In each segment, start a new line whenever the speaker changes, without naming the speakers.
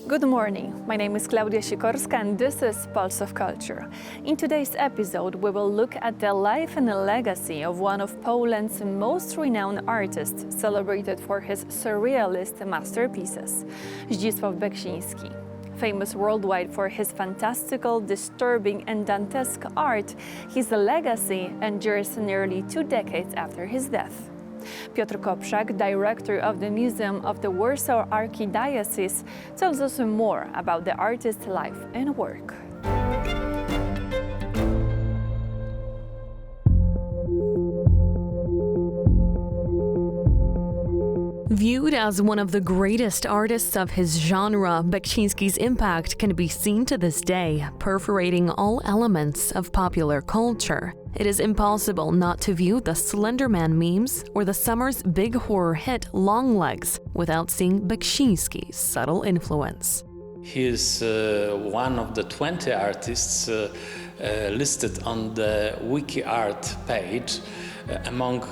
Good morning, my name is Klaudia Sikorska and this is Pulse of Culture. In today's episode we will look at the life and legacy of one of Poland's most renowned artists, celebrated for his surrealist masterpieces, Zdzisław Beksiński. Famous worldwide for his fantastical, disturbing and Dantesque art, his legacy endures nearly 2 decades after his death. Piotr Kopszak, director of the Museum of the Warsaw Archdiocese, tells us more about the artist's life and work. Viewed as one of the greatest artists of his genre, Beksiński's impact can be seen to this day, perforating all elements of popular culture. It is impossible not to view the Slender Man memes or the summer's big horror hit Longlegs without seeing Beksiński's subtle influence.
He is one of the 20 artists listed on the WikiArt page, among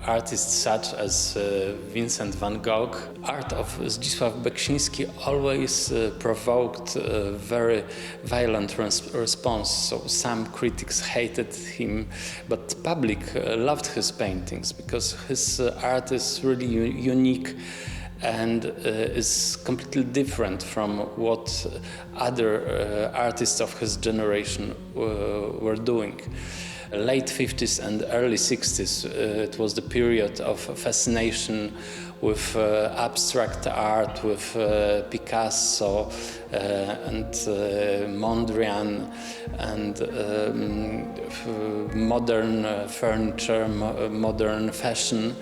artists such as Vincent van Gogh. Art of Zdzisław Beksiński always provoked a very violent response, so some critics hated him, but public loved his paintings because his art is really unique and is completely different from what other artists of his generation were doing. Late 50s and early 60s, it was the period of fascination with abstract art, with Picasso and Mondrian and modern furniture, modern fashion.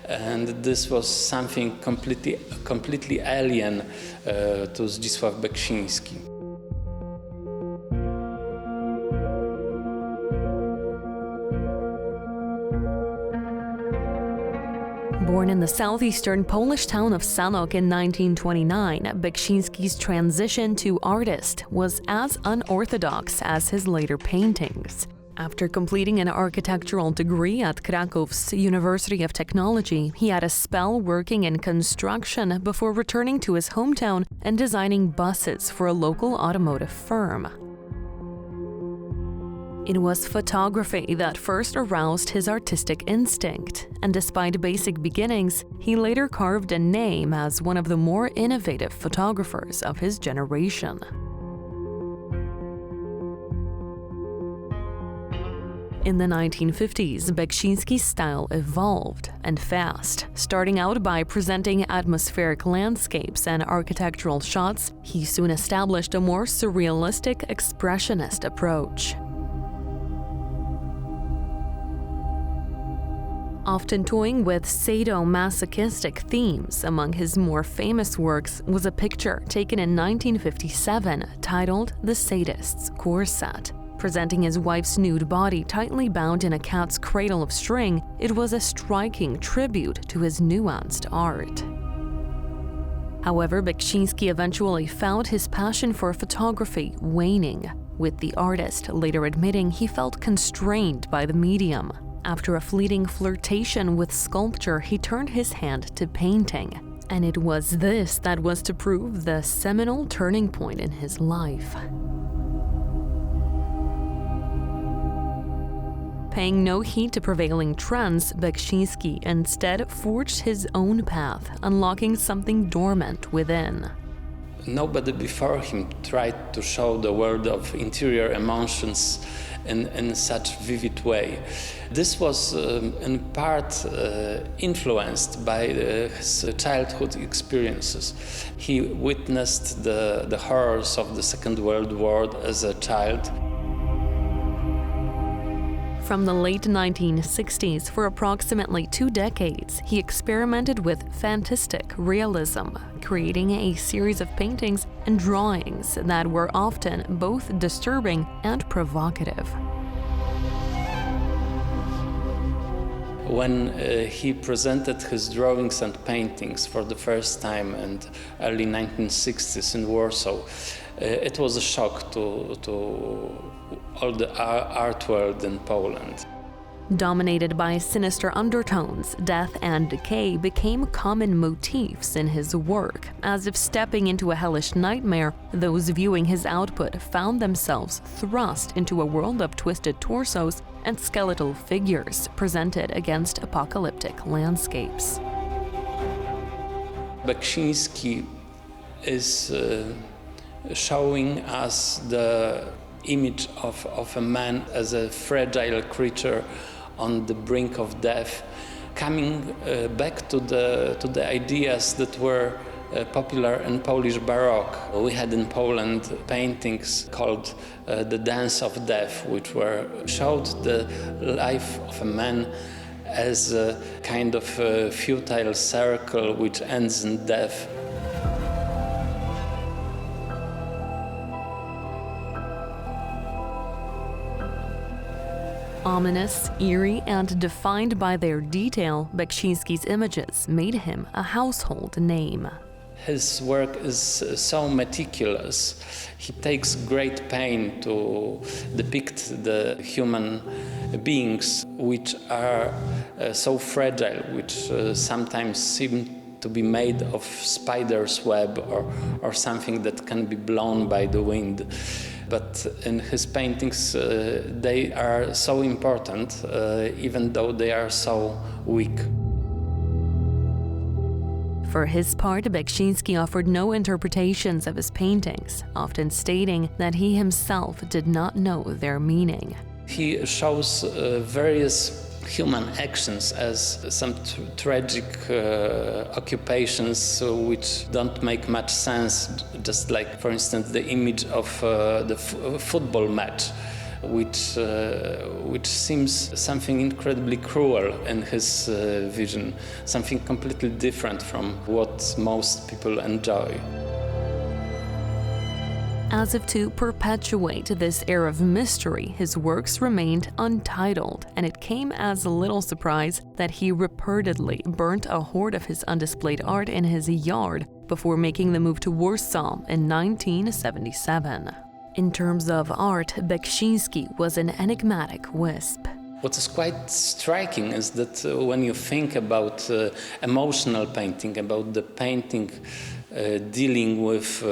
And this was something completely alien to Zdzisław Beksiński.
Born in the southeastern Polish town of Sanok in 1929, Beksiński's transition to artist was as unorthodox as his later paintings. After completing an architectural degree at Krakow's University of Technology, he had a spell working in construction before returning to his hometown and designing buses for a local automotive firm. It was photography that first aroused his artistic instinct, and despite basic beginnings, he later carved a name as one of the more innovative photographers of his generation. In the 1950s, Beksiński's style evolved, and fast. Starting out by presenting atmospheric landscapes and architectural shots, he soon established a more surrealistic, expressionist approach. Often toying with sadomasochistic themes, among his more famous works was a picture taken in 1957 titled The Sadist's Corset. Presenting his wife's nude body tightly bound in a cat's cradle of string, it was a striking tribute to his nuanced art. However, Beksiński eventually found his passion for photography waning, with the artist later admitting he felt constrained by the medium. After a fleeting flirtation with sculpture, he turned his hand to painting, and it was this that was to prove the seminal turning point in his life. Paying no heed to prevailing trends, Beksiński instead forged his own path, unlocking something dormant within.
Nobody before him tried to show the world of interior emotions in such vivid way. This was in part influenced by his childhood experiences. He witnessed the horrors of the Second World War as a child.
From the late 1960s, for approximately 2 decades, he experimented with fantastic realism, creating a series of paintings and drawings that were often both disturbing and provocative.
When he presented his drawings and paintings for the first time in early 1960s in Warsaw, it was a shock to all the art world in Poland.
Dominated by sinister undertones, death and decay became common motifs in his work. As if stepping into a hellish nightmare, those viewing his output found themselves thrust into a world of twisted torsos and skeletal figures presented against apocalyptic landscapes.
Beksiński is showing us the image of a man as a fragile creature on the brink of death, coming back to the ideas that were popular in Polish Baroque. We had in Poland paintings called the Dance of Death, which showed the life of a man as a kind of futile circle which ends in death.
Ominous, eerie, and defined by their detail, Beksiński's images made him a household name.
His work is so meticulous. He takes great pain to depict the human beings, which are so fragile, which sometimes seem to be made of spider's web or something that can be blown by the wind. But in his paintings, they are so important, even though they are so weak.
For his part, Beksiński offered no interpretations of his paintings, often stating that he himself did not know their meaning.
He shows various human actions as some tragic occupations which don't make much sense, just like, for instance, the image of the football match, which seems something incredibly cruel in his vision, something completely different from what most people enjoy.
As if to perpetuate this air of mystery, his works remained untitled, and it came as a little surprise that he reportedly burnt a hoard of his undisplayed art in his yard before making the move to Warsaw in 1977. In terms of art, Beksiński was an enigmatic wisp.
What is quite striking is that when you think about emotional painting, about the painting dealing with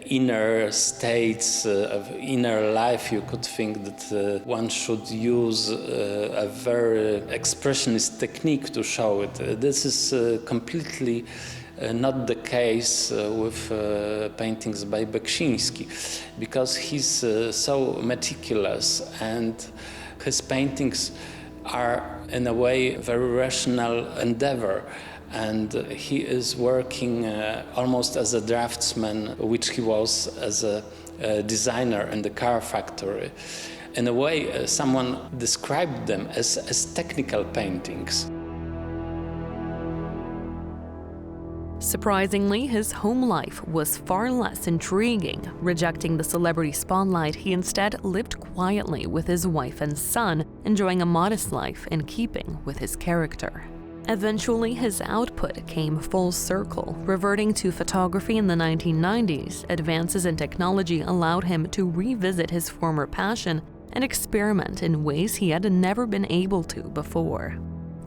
inner states of inner life, you could think that one should use a very expressionist technique to show it. This is completely not the case with paintings by Beksiński, because he's so meticulous, and his paintings are in a way a very rational endeavor. And he is working almost as a draftsman, which he was as a designer in the car factory. In a way, someone described them as technical paintings.
Surprisingly, his home life was far less intriguing. Rejecting the celebrity spotlight, he instead lived quietly with his wife and son, enjoying a modest life in keeping with his character. Eventually, his output came full circle. Reverting to photography in the 1990s, advances in technology allowed him to revisit his former passion and experiment in ways he had never been able to before.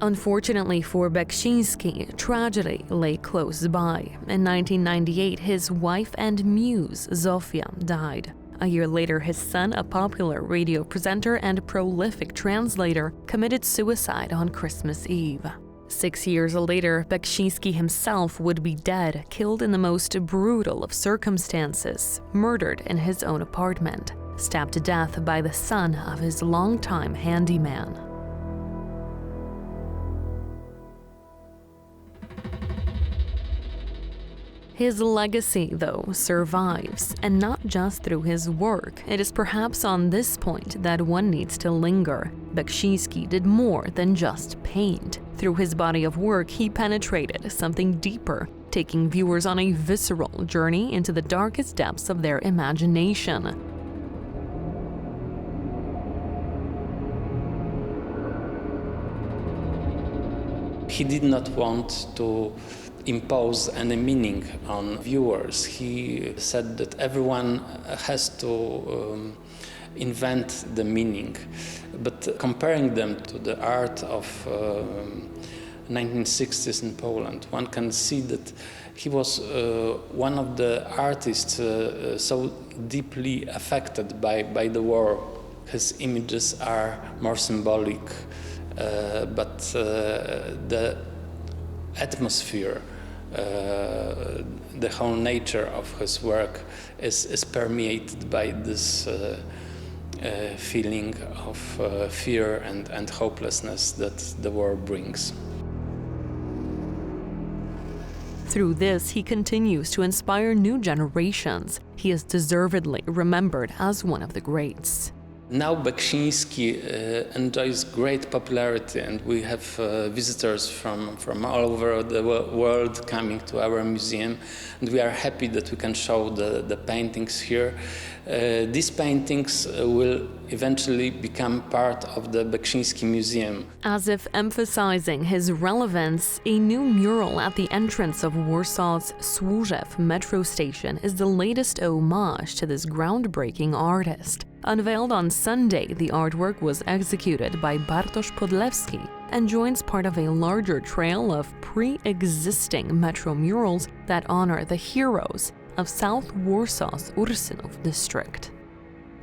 Unfortunately for Beksiński, tragedy lay close by. In 1998, his wife and muse, Zofia, died. A year later, his son, a popular radio presenter and prolific translator, committed suicide on Christmas Eve. 6 years later, Beksiński himself would be dead, killed in the most brutal of circumstances, murdered in his own apartment, stabbed to death by the son of his longtime handyman. His legacy, though, survives, and not just through his work. It is perhaps on this point that one needs to linger. Beksiński did more than just paint. Through his body of work, he penetrated something deeper, taking viewers on a visceral journey into the darkest depths of their imagination.
He did not want to impose any meaning on viewers. He said that everyone has to invent the meaning. But comparing them to the art of 1960s in Poland, one can see that he was one of the artists so deeply affected by the war. His images are more symbolic, but the atmosphere, the whole nature of his work is permeated by this feeling of fear and hopelessness that the war brings.
Through this, he continues to inspire new generations. He is deservedly remembered as one of the greats.
Now Beksiński enjoys great popularity, and we have visitors from all over the world coming to our museum, and we are happy that we can show the paintings here. These paintings will eventually become part of the Beksiński Museum.
As if emphasizing his relevance, a new mural at the entrance of Warsaw's Służew metro station is the latest homage to this groundbreaking artist. Unveiled on Sunday, the artwork was executed by Bartosz Podlewski and joins part of a larger trail of pre-existing metro murals that honor the heroes of South Warsaw's Ursynów district.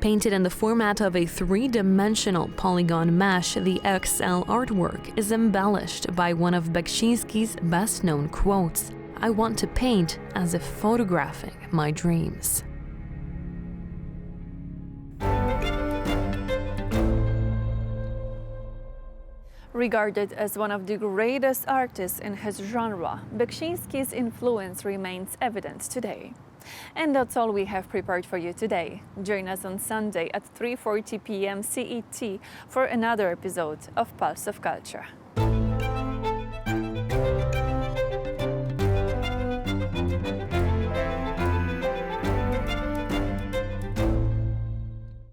Painted in the format of a three-dimensional polygon mesh, the XL artwork is embellished by one of Beksiński's best-known quotes, "I want to paint as if photographing my dreams."
Regarded as one of the greatest artists in his genre, Beksiński's influence remains evident today. And that's all we have prepared for you today. Join us on Sunday at 3:40 p.m. CET for another episode of Pulse of Culture.